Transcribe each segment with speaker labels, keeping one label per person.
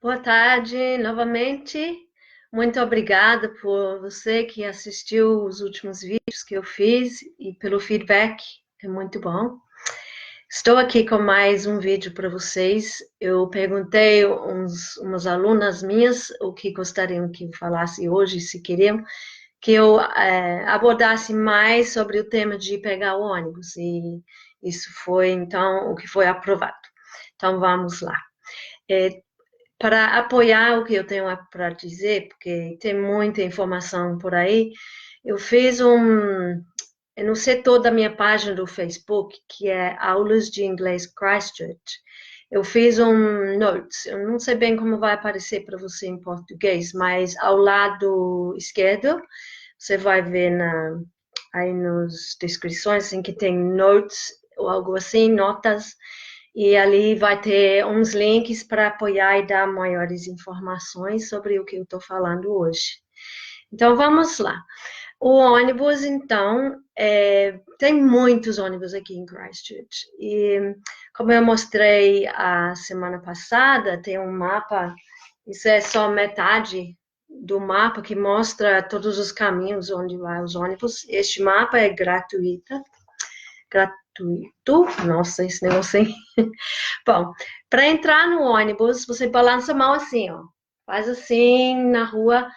Speaker 1: Boa tarde novamente. Muito obrigada por você que assistiu os últimos vídeos que eu fiz e pelo feedback, é muito bom. Estou aqui com mais um vídeo para vocês. Eu perguntei umas alunas minhas o que gostariam que eu falasse hoje, se queriam que eu abordasse mais sobre o tema de pegar o ônibus, e isso foi então o que foi aprovado. Então vamos lá. É, para apoiar o que eu tenho para dizer, porque tem muita informação por aí, eu fiz no setor da minha página do Facebook, que é Aulas de Inglês Christchurch, eu fiz notes, eu não sei bem como vai aparecer para você em português, mas ao lado esquerdo, você vai ver aí nas descrições, assim, que tem notes, ou algo assim, notas, e ali vai ter uns links para apoiar e dar maiores informações sobre o que eu estou falando hoje. Então, vamos lá. O ônibus, então, tem muitos ônibus aqui em Christchurch. E, como eu mostrei a semana passada, tem um mapa, isso é só metade do mapa que mostra todos os caminhos onde vai os ônibus. Este mapa é gratuito. Nossa, esse negócio aí. Bom, para entrar no ônibus, você balança a mão assim, ó. Faz assim na rua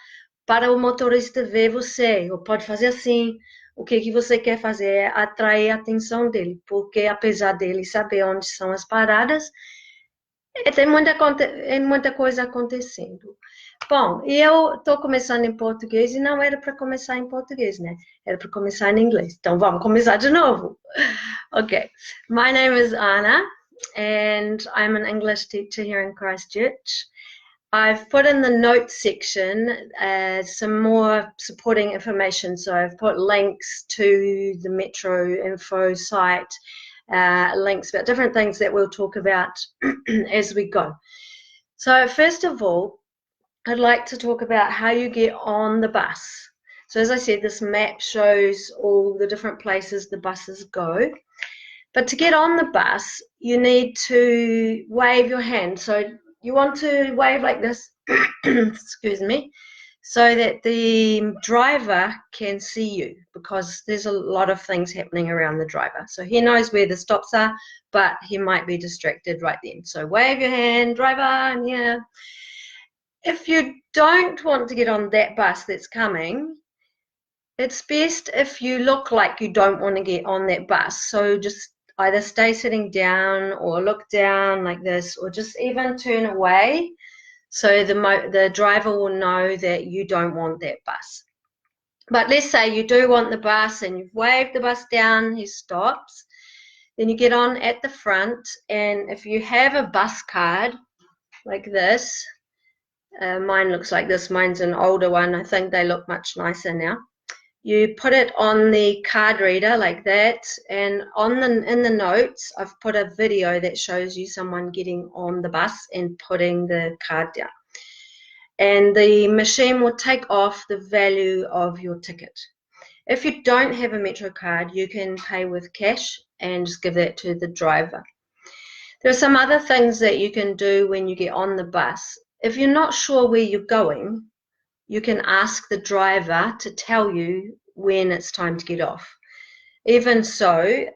Speaker 1: para o motorista ver você. Ou pode fazer assim. O que você quer fazer é atrair a atenção dele, porque apesar dele saber onde são as paradas, tem muita coisa acontecendo. Bom, e eu estou começando em português e não era para começar em português, né? Era para começar em inglês. Então vamos começar de novo. Okay, my name is Anna, and I'm an English teacher here in Christchurch. I've put in the notes section some more supporting information. So I've put links to the Metro Info site, links about different things that we'll talk about as we go. So first of all, I'd like to talk about how you get on the bus. So as I said, this map shows all the different places the buses go. But to get on the bus, you need to wave your hand. So you want to wave like this, excuse me, so that the driver can see you, because there's a lot of things happening around the driver. So he knows where the stops are, but he might be distracted right then. So wave your hand, driver, yeah. If you don't want to get on that bus that's coming, it's best if you look like you don't want to get on that bus. So just either stay sitting down or look down like this, or just even turn away so the driver will know that you don't want that bus. But let's say you do want the bus and you've waved the bus down, he stops. Then you get on at the front, and if you have a bus card like this, mine looks like this, mine's an older one, I think they look much nicer now. You put it on the card reader like that, and in the notes, I've put a video that shows you someone getting on the bus and putting the card down. And the machine will take off the value of your ticket. If you don't have a Metro card, you can pay with cash and just give that to the driver. There are some other things that you can do when you get on the bus. If you're not sure where you're going, you can ask the driver to tell you when it's time to get off. Even so,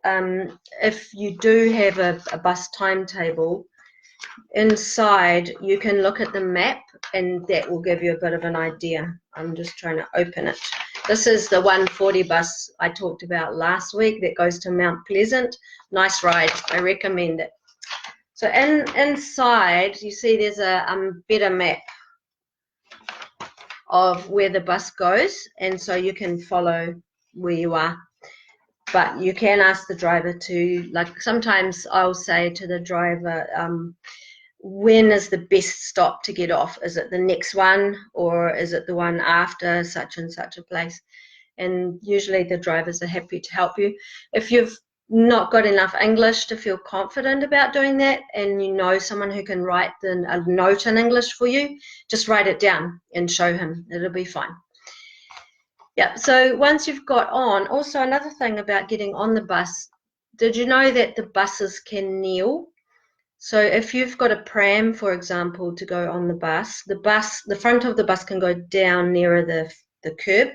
Speaker 1: if you do have a bus timetable, inside you can look at the map, and that will give you a bit of an idea. I'm just trying to open it. This is the 140 bus I talked about last week that goes to Mount Pleasant. Nice ride, I recommend it. So inside, you see there's a better map of where the bus goes, and so you can follow where you are. But you can ask the driver to, like, sometimes I'll say to the driver, when is the best stop to get off? Is it the next one, or is it the one after such and such a place? And usually the drivers are happy to help you. If you've not got enough English to feel confident about doing that, and you know someone who can write a note in English for you, just write it down and show him. It'll be fine. Yeah, so once you've got on, also another thing about getting on the bus, did you know that the buses can kneel? So if you've got a pram, for example, to go on the front of the bus can go down nearer the curb,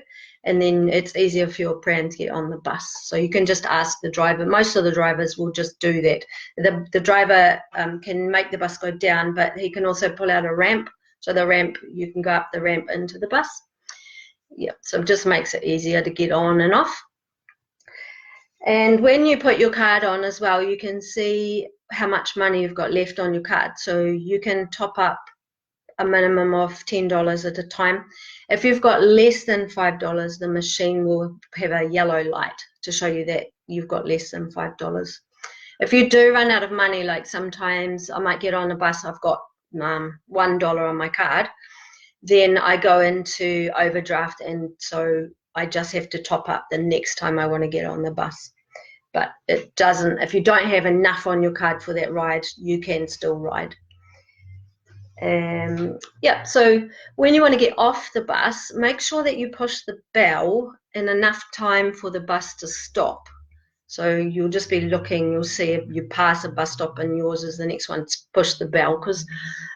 Speaker 1: and then it's easier for your pram to get on the bus. So you can just ask the driver. Most of the drivers will just do that. The driver can make the bus go down, but he can also pull out a ramp. So the ramp, you can go up the ramp into the bus. Yeah, so it just makes it easier to get on and off. And when you put your card on as well, you can see how much money you've got left on your card. So you can top up a minimum of $10 at a time. If you've got less than $5, the machine will have a yellow light to show you that you've got less than $5. If you do run out of money, like sometimes I might get on a bus, I've got $1 on my card, then I go into overdraft, and so I just have to top up the next time I want to get on the bus. But it doesn't, if you don't have enough on your card for that ride, you can still ride. Yeah, so when you want to get off the bus, make sure that you push the bell in enough time for the bus to stop. So you'll just be looking, you'll see if you pass a bus stop and yours is the next one to push the bell, because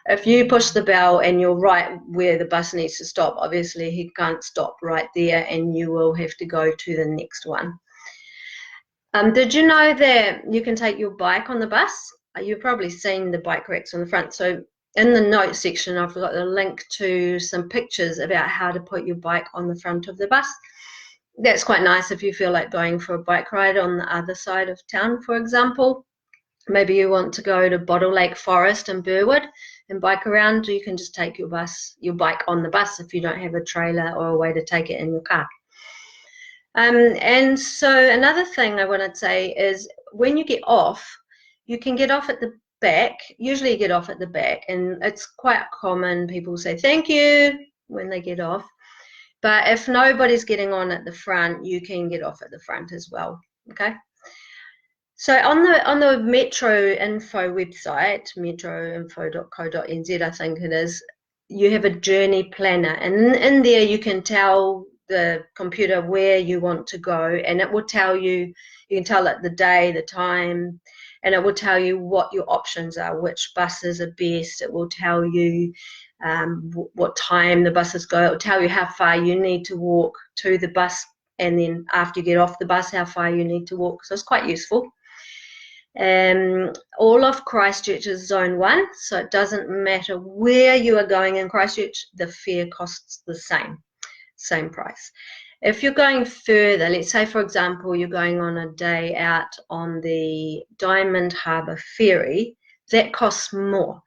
Speaker 1: if you push the bell and you're right where the bus needs to stop, obviously he can't stop right there and you will have to go to the next one. Did you know that you can take your bike on the bus? You've probably seen the bike racks on the front. So in the notes section, I've got a link to some pictures about how to put your bike on the front of the bus. That's quite nice if you feel like going for a bike ride on the other side of town, for example. Maybe you want to go to Bottle Lake Forest in Burwood and bike around. You can just take your bike on the bus if you don't have a trailer or a way to take it in your car. And so another thing I want to say is when you get off, you can get off at the back. Usually you get off at the back, and it's quite common. People say thank you when they get off. But if nobody's getting on at the front, you can get off at the front as well. Okay. So on the Metro Info website, metroinfo.co.nz, I think it is, you have a journey planner, and in there you can tell the computer where you want to go, and it will tell you, you can tell it the day, the time, and it will tell you what your options are, which buses are best. It will tell you what time the buses go. It will tell you how far you need to walk to the bus, and then after you get off the bus, how far you need to walk. So it's quite useful. All of Christchurch is Zone 1, so it doesn't matter where you are going in Christchurch, the fare costs the same price. If you're going further, let's say for example you're going on a day out on the Diamond Harbour ferry, that costs more.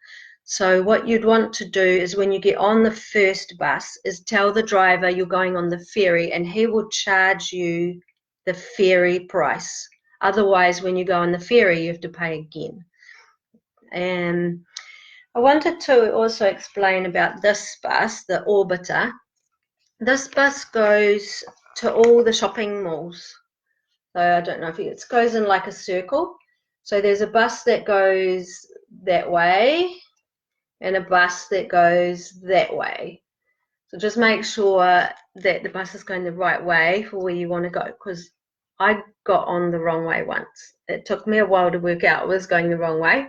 Speaker 1: So what you'd want to do is when you get on the first bus is tell the driver you're going on the ferry, and he will charge you the ferry price. Otherwise, when you go on the ferry, you have to pay again. And I wanted to also explain about this bus, the Orbiter. This bus goes to all the shopping malls. So I don't know if it goes in like a circle. So there's a bus that goes that way and a bus that goes that way. So just make sure that the bus is going the right way for where you want to go, because I got on the wrong way once. It took me a while to work out I was going the wrong way.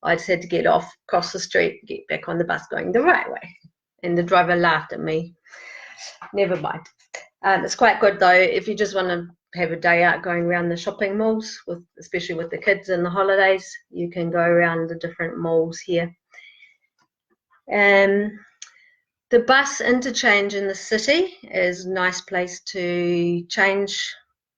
Speaker 1: I just had to get off, cross the street, get back on the bus going the right way. And the driver laughed at me. Never mind. It's quite good though if you just want to have a day out going around the shopping malls, especially with the kids in the holidays. You can go around the different malls here. The bus interchange in the city is a nice place to change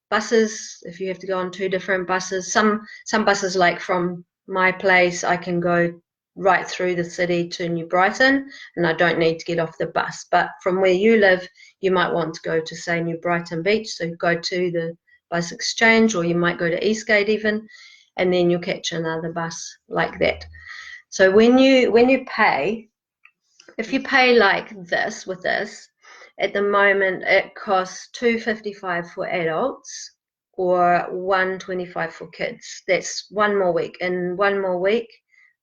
Speaker 1: buses if you have to go on two different buses. Some buses, like from my place, I can go right through the city to New Brighton and I don't need to get off the bus. But from where you live, you might want to go to, say, New Brighton Beach, so go to the bus exchange, or you might go to Eastgate even, and then you'll catch another bus like that. So when you pay, if you pay like this with this, at the moment it costs $2.55 for adults or $1.25 for kids. That's one more week. In one more week,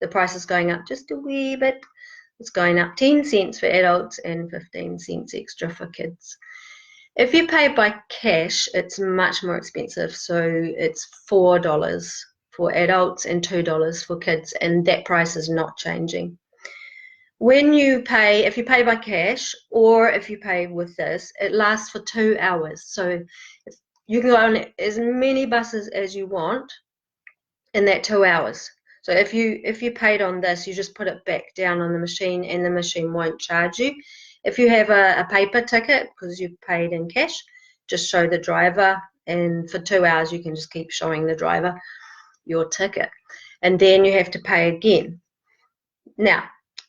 Speaker 1: the price is going up just a wee bit. It's going up 10 cents for adults and 15 cents extra for kids. If you pay by cash, it's much more expensive. So it's $4 for adults and $2 for kids, and that price is not changing. When you pay, if you pay by cash or if you pay with this, it lasts for 2 hours. So you can go on as many buses as you want in that 2 hours. So if you paid on this, you just put it back down on the machine and the machine won't charge you. If you have a paper ticket, because you've paid in cash, just show the driver, and for 2 hours you can just keep showing the driver your ticket. And then you have to pay again. Now,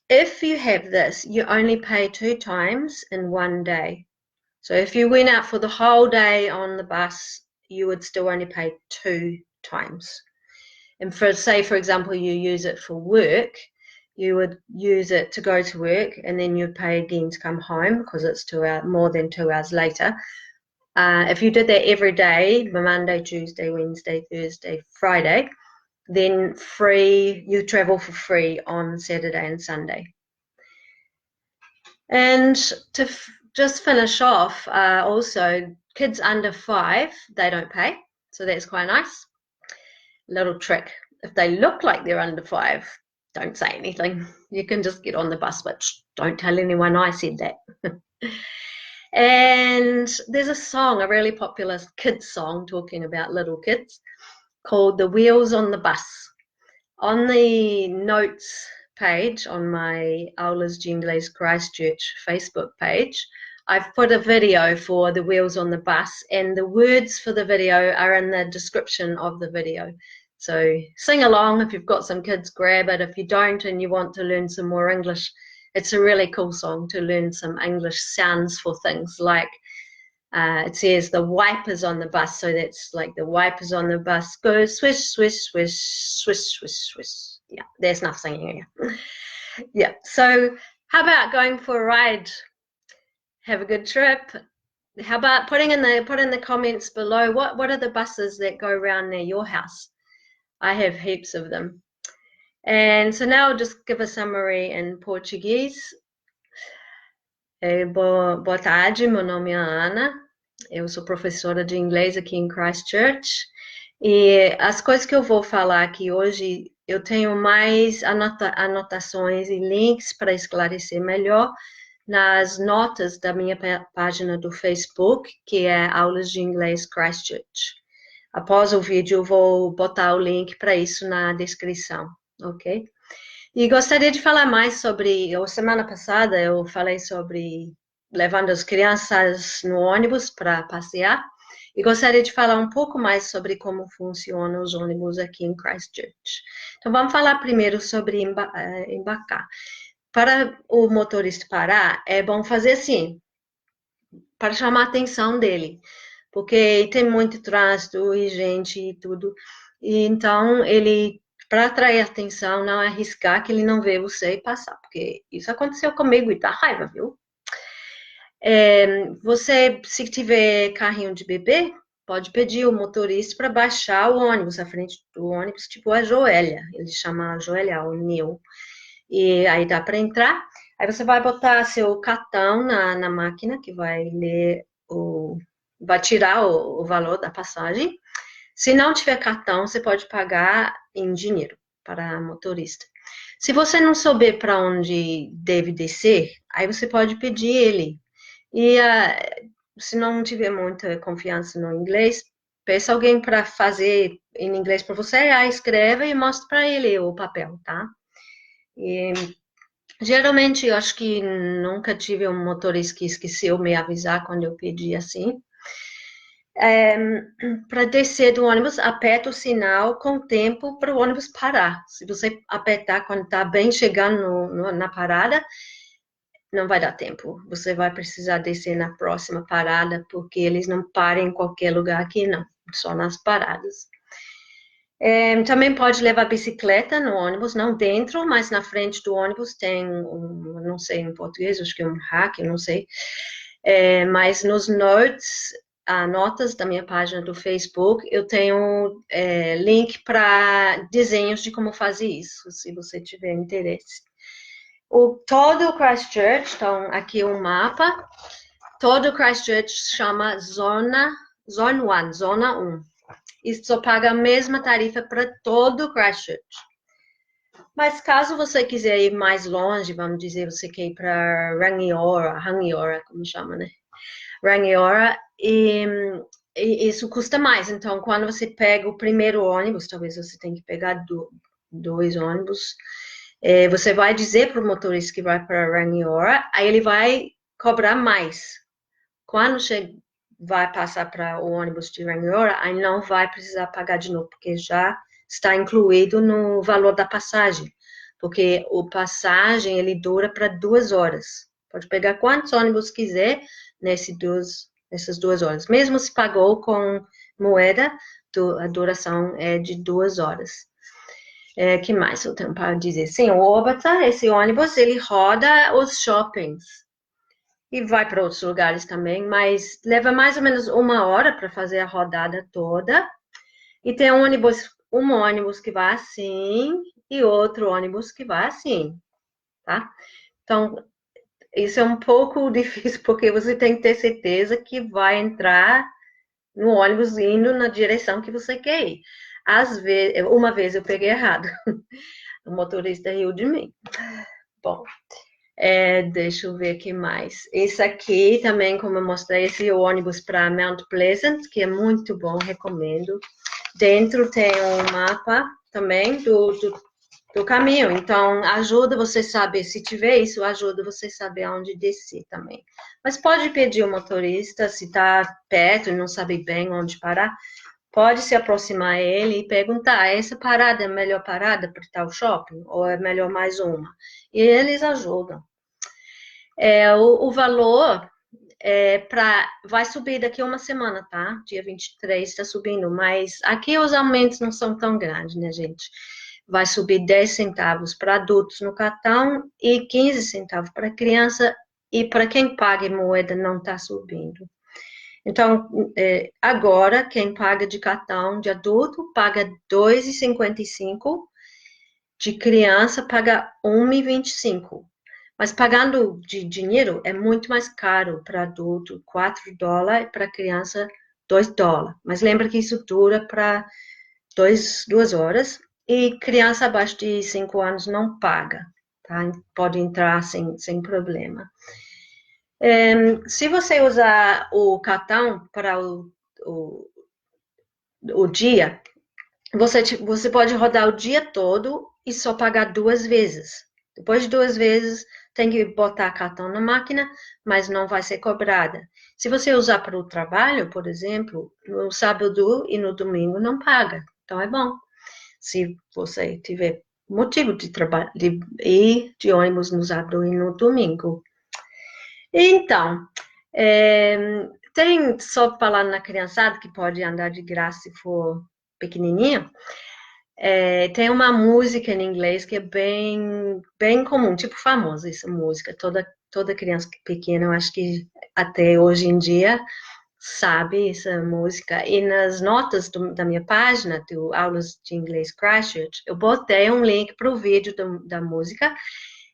Speaker 1: if you have this, you only pay 2 times in 1 day. So if you went out for the whole day on the bus, you would still only pay 2 times. And say, for example, you use it for work, you would use it to go to work, and then you'd pay again to come home because it's more than 2 hours later. If you did that every day, Monday, Tuesday, Wednesday, Thursday, Friday, then you travel for free on Saturday and Sunday. And to just finish off, also, kids under 5, they don't pay, so that's quite nice. Little trick, if they look like they're under 5, don't say anything. You can just get on the bus, but don't tell anyone I said that. And there's a song, a really popular kids song talking about little kids, called The Wheels on the Bus. On the notes page on my Alguns de Christchurch Facebook page, I've put a video for The Wheels on the Bus, and the words for the video are in the description of the video. So sing along if you've got some kids, grab it. If you don't and you want to learn some more English, it's a really cool song to learn some English sounds for things like, it says the wipers on the bus, so that's like the wipers on the bus go swish, swish, swish, swish, swish, swish. Yeah, there's enough singing here. Yeah, so how about going for a ride? Have a good trip. How about put in the comments below, what are the buses that go around near your house? I have heaps of them. And so now I'll just give a summary in Portuguese. Boa tarde, meu nome é Ana. Eu sou professora de inglês aqui em Christchurch. E as coisas que eu vou falar aqui hoje, eu tenho mais anotações e links para esclarecer melhor nas notas da minha página do Facebook, que é Aulas de Inglês Christchurch. Após o vídeo, eu vou botar o link para isso na descrição, ok? E gostaria de falar mais sobre, semana passada eu falei sobre levando as crianças no ônibus para passear, e gostaria de falar um pouco mais sobre como funcionam os ônibus aqui em Christchurch. Então, vamos falar primeiro sobre embarcar. Para o motorista parar, é bom fazer assim, para chamar a atenção dele, porque tem muito trânsito e gente e tudo, e então para atrair atenção, não arriscar que ele não vê você e passar, porque isso aconteceu comigo e dá raiva, viu? Você, se tiver carrinho de bebê, pode pedir o motorista para baixar o ônibus, a frente do ônibus, tipo ajoelha, ele chama ajoelhar, o kneel. E aí dá para entrar, aí você vai botar seu cartão na máquina, que vai vai tirar o valor da passagem. Se não tiver cartão, você pode pagar em dinheiro para motorista. Se você não souber para onde deve descer, aí você pode pedir ele. E se não tiver muita confiança no inglês, peça alguém para fazer em inglês para você, aí escreve e mostra para ele o papel, tá? E, geralmente, eu acho que nunca tive um motorista que esqueceu me avisar quando eu pedi assim. Para descer do ônibus, aperta o sinal com tempo para o ônibus parar. Se você apertar quando está bem chegando na parada, não vai dar tempo. Você vai precisar descer na próxima parada, porque eles não param em qualquer lugar aqui, não. Só nas paradas. Também pode levar bicicleta no ônibus, não dentro, mas na frente do ônibus tem não sei em português, acho que é um rack, não sei. Mas nos notas da minha página do Facebook, eu tenho link para desenhos de como fazer isso, se você tiver interesse. Todo Christchurch, então aqui um mapa, todo Christchurch chama Zona 1. e só paga a mesma tarifa para todo Christchurch. Mas caso você quiser ir mais longe, vamos dizer, você quer ir para Rangiora, como chama, né? Rangiora, e isso custa mais. Então, quando você pega o primeiro ônibus, talvez você tenha que pegar dois ônibus, você vai dizer para o motorista que vai para Rangiora, aí ele vai cobrar mais. Quando você vai passar para o ônibus de Rangiora, aí não vai precisar pagar de novo, porque já está incluído no valor da passagem. Porque o passagem, ele dura para 2 horas. Pode pegar quantos ônibus quiser nessas 2 horas. Mesmo se pagou com moeda, a duração é de 2 horas. Que mais eu tenho para dizer? Sim, o Obata, esse ônibus, ele roda os shoppings. E vai para outros lugares também, mas leva mais ou menos 1 hora para fazer a rodada toda. E tem um ônibus que vai assim e outro ônibus que vai assim, tá? Então, isso é um pouco difícil, porque você tem que ter certeza que vai entrar no ônibus indo na direção que você quer ir. Às vezes, uma vez eu peguei errado. O motorista riu de mim. Bom, deixa eu ver o que mais. Esse aqui também, como eu mostrei, esse é o ônibus para Mount Pleasant, que é muito bom, recomendo. Dentro tem um mapa também do caminho, então ajuda você a saber, se tiver isso, ajuda você a saber aonde descer também. Mas pode pedir ao motorista, se está perto e não sabe bem onde parar, pode se aproximar a ele e perguntar, essa parada é a melhor parada para tal shopping? Ou é melhor mais uma? E eles ajudam. O valor vai subir daqui a uma semana, tá? Dia 23 está subindo, mas aqui os aumentos não são tão grandes, né, gente? Vai subir 10 centavos para adultos no cartão e 15 centavos para criança, e para quem paga em moeda não está subindo. Então, agora, quem paga de cartão de adulto paga R$ 2,55, de criança paga R$ 1,25. Mas pagando de dinheiro é muito mais caro para adulto, $4, e para criança, $2. Mas lembra que isso dura para 2 horas, e criança abaixo de 5 anos não paga, tá? Pode entrar sem problema. Se você usar o cartão para o dia, você pode rodar o dia todo e só pagar 2 vezes. Depois de 2 vezes, tem que botar cartão na máquina, mas não vai ser cobrada. Se você usar para o trabalho, por exemplo, no sábado e no domingo não paga. Então é bom. Se você tiver motivo de ir de ônibus no sábado e no domingo. Então, tem, só falando na criançada, que pode andar de graça se for pequenininha, tem uma música em inglês que é bem comum, tipo famosa essa música. Toda criança pequena, eu acho que até hoje em dia, sabe essa música. E nas notas da minha página, do Aulas de Inglês Christchurch, eu botei um link para o vídeo da música.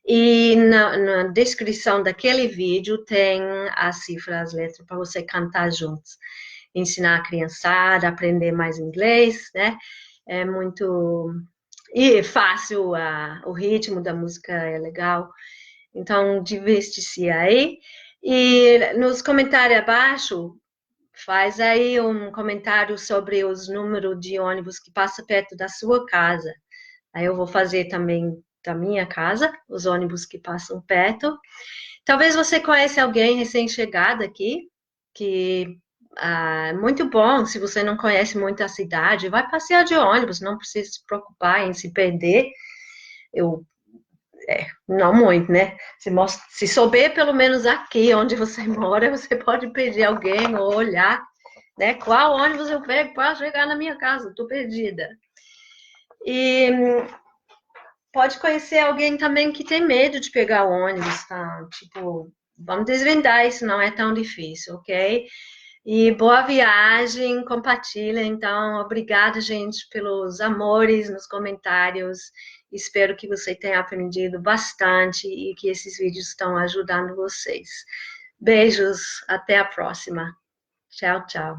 Speaker 1: E na descrição daquele vídeo tem a cifra, as letras, para você cantar juntos. Ensinar a criançada a aprender mais inglês, né? É muito fácil, o ritmo da música é legal. Então, diverte-se aí. E nos comentários abaixo, faz aí um comentário sobre os números de ônibus que passa perto da sua casa. Aí eu vou fazer também da minha casa, os ônibus que passam perto. Talvez você conheça alguém recém-chegado aqui, que é muito bom. Se você não conhece muito a cidade, vai passear de ônibus, não precisa se preocupar em se perder. Não muito, né? Se souber pelo menos aqui onde você mora, você pode pedir alguém ou olhar, né? Qual ônibus eu pego para chegar na minha casa? Estou perdida. E pode conhecer alguém também que tem medo de pegar o ônibus, tá? Tipo, vamos desvendar, isso não é tão difícil, ok? E boa viagem, compartilha. Então, obrigada, gente, pelos amores nos comentários. Espero que você tenha aprendido bastante e que esses vídeos estão ajudando vocês. Beijos, até a próxima. Tchau, tchau.